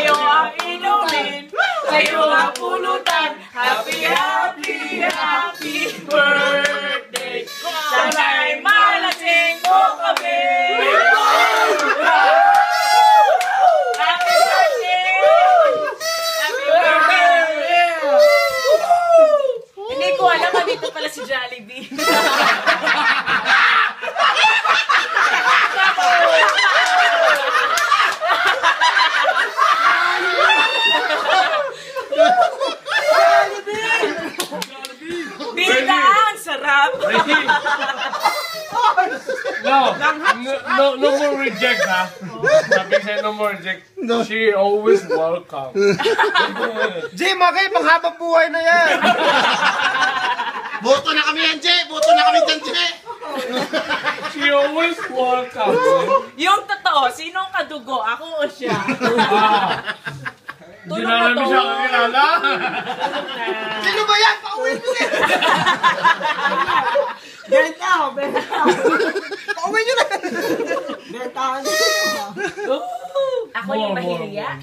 Kayo ang inumin, kayo ang pulutan. Happy, happy, happy birthday. Sana'y malasing mo kami. Happy birthday! Happy birthday! Hindi ko alam na dito pala si Jollibee. Bida, ang sarap! No more reject, ha? Sabi sa'yo, no more reject. She always welcome. Jay, magay, panghabang buhay na yan! Boto na kami yan, Jay! Boto na kami dyan, Jay! She always welcome. Yung totoo, sinong kadugo? Ako o siya? Hindi na namin siya kakilala. Sino ba yan? Pauwi mo yan! Bentaw! Pauwi nyo na! Bentaw! Ako yung mahihiya.